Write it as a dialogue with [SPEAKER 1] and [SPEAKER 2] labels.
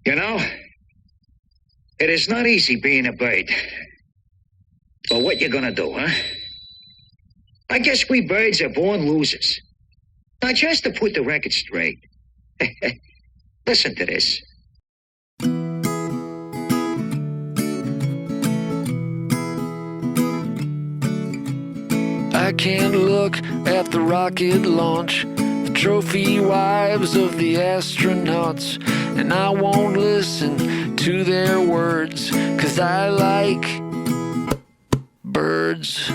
[SPEAKER 1] You know, it is not easy being a bird. But what you gonna do, huh? I guess we birds are born losers. Now, just to put the record straight, listen to this.
[SPEAKER 2] I can't look at the rocket launch, the trophy wives of the astronauts, and I won't listen to their words, 'cause I like birds.